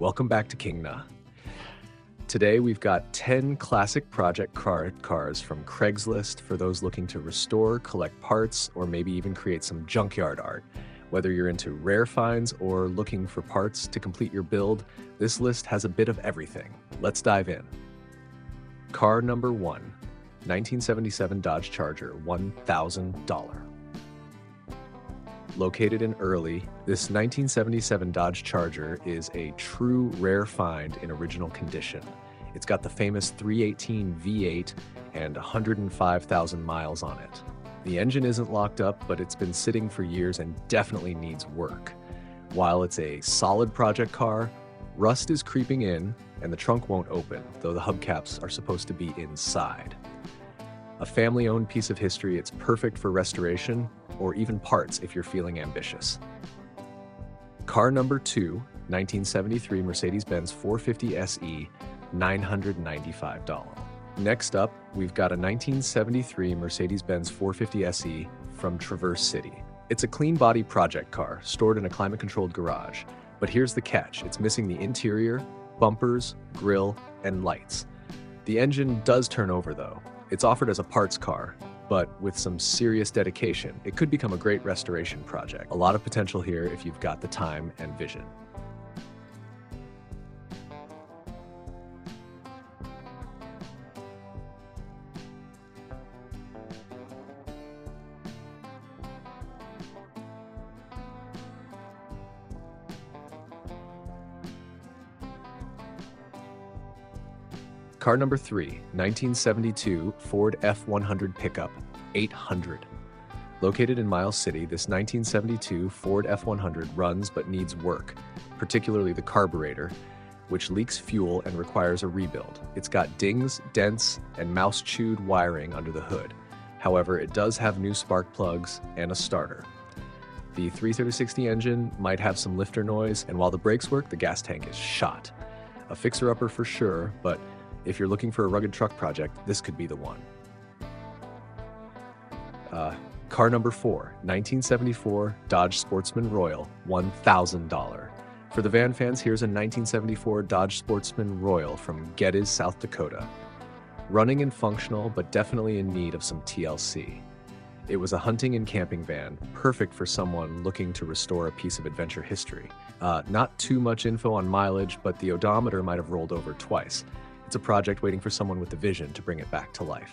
Welcome back to Kingna. Today we've got 10 classic project cars from Craigslist for those looking to restore, collect parts, or maybe even create some junkyard art. Whether you're into rare finds or looking for parts to complete your build, this list has a bit of everything. Let's dive in. Car number 1, 1977 Dodge Charger, $1,000. Located in Early, this 1977 Dodge Charger is a true rare find in original condition. It's got the famous 318 V8 and 105,000 miles on it. The engine isn't locked up, but it's been sitting for years and definitely needs work. While it's a solid project car, rust is creeping in and the trunk won't open, though the hubcaps are supposed to be inside. A family-owned piece of history, it's perfect for restoration or even parts if you're feeling ambitious. Car number 2, 1973 Mercedes-Benz 450 SE, $995. Next up, we've got a 1973 Mercedes-Benz 450 SE from Traverse City. It's a clean body project car stored in a climate-controlled garage. But here's the catch, it's missing the interior, bumpers, grille, and lights. The engine does turn over though. It's offered as a parts car, but with some serious dedication, it could become a great restoration project. A lot of potential here if you've got the time and vision. Car number 3, 1972 Ford F100 pickup, $800. Located in Miles City, this 1972 Ford F100 runs but needs work, particularly the carburetor, which leaks fuel and requires a rebuild. It's got dings, dents, and mouse-chewed wiring under the hood. However, it does have new spark plugs and a starter. The 330/60 engine might have some lifter noise, and while the brakes work, the gas tank is shot. A fixer-upper for sure, but if you're looking for a rugged truck project, this could be the one. Car number 4, 1974 Dodge Sportsman Royal, $1,000. For the van fans, here's a 1974 Dodge Sportsman Royal from Geddes, South Dakota. Running and functional, but definitely in need of some TLC. It was a hunting and camping van, perfect for someone looking to restore a piece of adventure history. Not too much info on mileage, but the odometer might have rolled over twice. It's a project waiting for someone with the vision to bring it back to life.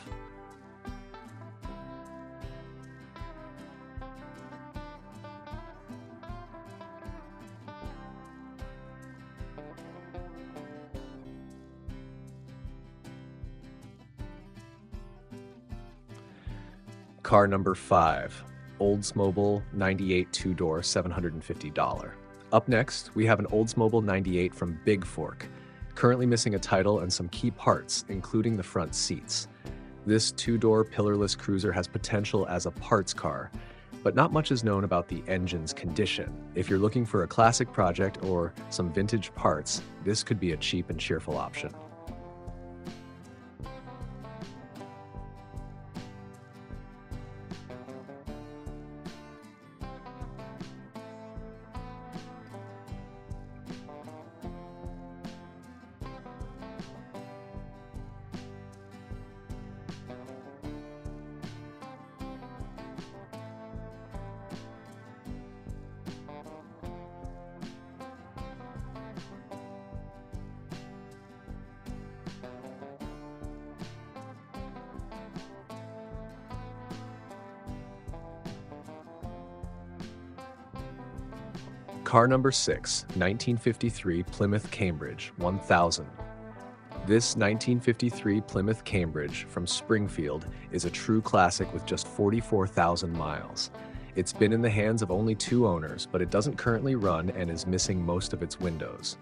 Car number 5, Oldsmobile 98 two-door, $750. Up next, we have an Oldsmobile 98 from Big Fork, currently missing a title and some key parts, including the front seats. This two-door pillarless cruiser has potential as a parts car, but not much is known about the engine's condition. If you're looking for a classic project or some vintage parts, this could be a cheap and cheerful option. Car number 6, 1953 Plymouth Cambridge, $1,000. This 1953 Plymouth Cambridge from Springfield is a true classic with just 44,000 miles. It's been in the hands of only 2 owners, but it doesn't currently run and is missing most of its windows.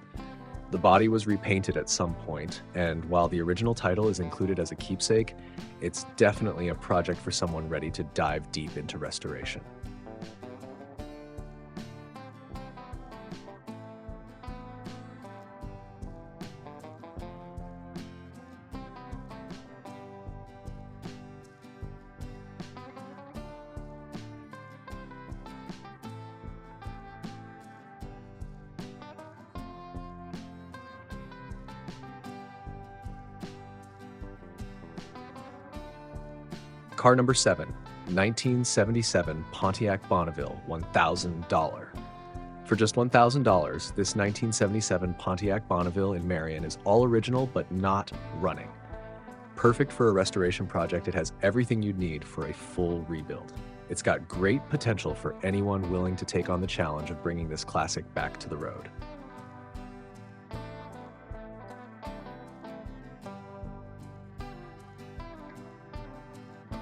The body was repainted at some point, and while the original title is included as a keepsake, it's definitely a project for someone ready to dive deep into restoration. Car number 7, 1977 Pontiac Bonneville, $1,000. For just $1,000, this 1977 Pontiac Bonneville in Marion is all original but not running. Perfect for a restoration project, it has everything you'd need for a full rebuild. It's got great potential for anyone willing to take on the challenge of bringing this classic back to the road.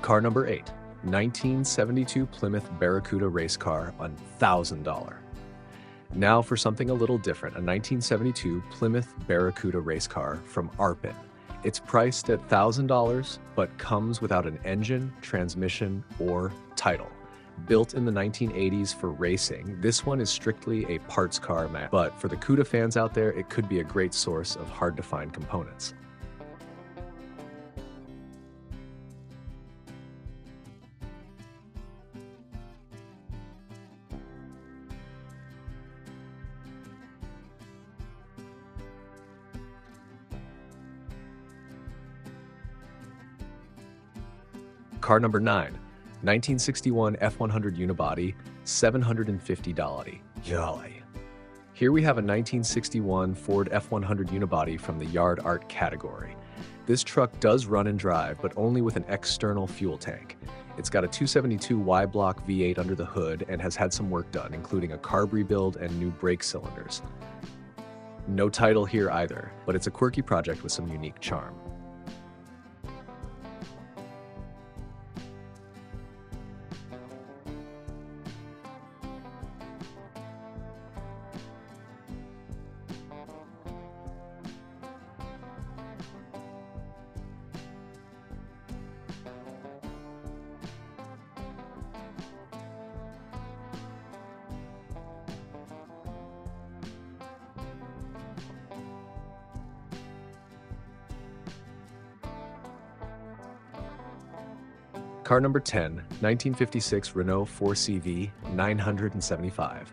Car number 8, 1972 Plymouth Barracuda race car, $1,000. Now for something a little different, a 1972 Plymouth Barracuda race car from Arpin. It's priced at $1,000, but comes without an engine, transmission, or title. Built in the 1980s for racing, this one is strictly a parts car, but for the CUDA fans out there, it could be a great source of hard-to-find components. Car number 9, 1961 F100 unibody, $750. Jolly. Here we have a 1961 Ford F100 unibody from the yard art category. This truck does run and drive, but only with an external fuel tank. It's got a 272 Y-block V8 under the hood and has had some work done, including a carb rebuild and new brake cylinders. No title here either, but it's a quirky project with some unique charm. Car number 10, 1956 Renault 4CV, $975.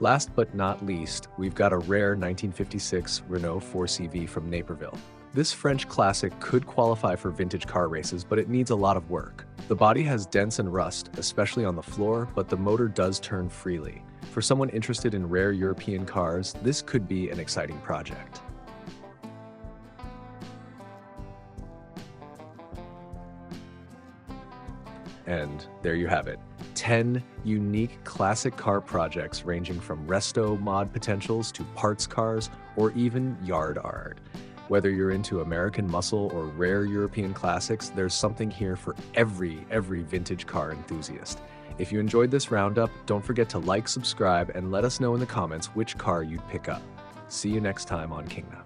Last but not least, we've got a rare 1956 Renault 4CV from Naperville. This French classic could qualify for vintage car races, but it needs a lot of work. The body has dents and rust, especially on the floor, but the motor does turn freely. For someone interested in rare European cars, this could be an exciting project. And there you have it, 10 unique classic car projects ranging from resto mod potentials to parts cars or even yard art. Whether you're into American muscle or rare European classics, there's something here for every vintage car enthusiast. If you enjoyed this roundup, don't forget to like, subscribe, and let us know in the comments which car you'd pick up. See you next time on Kingdom.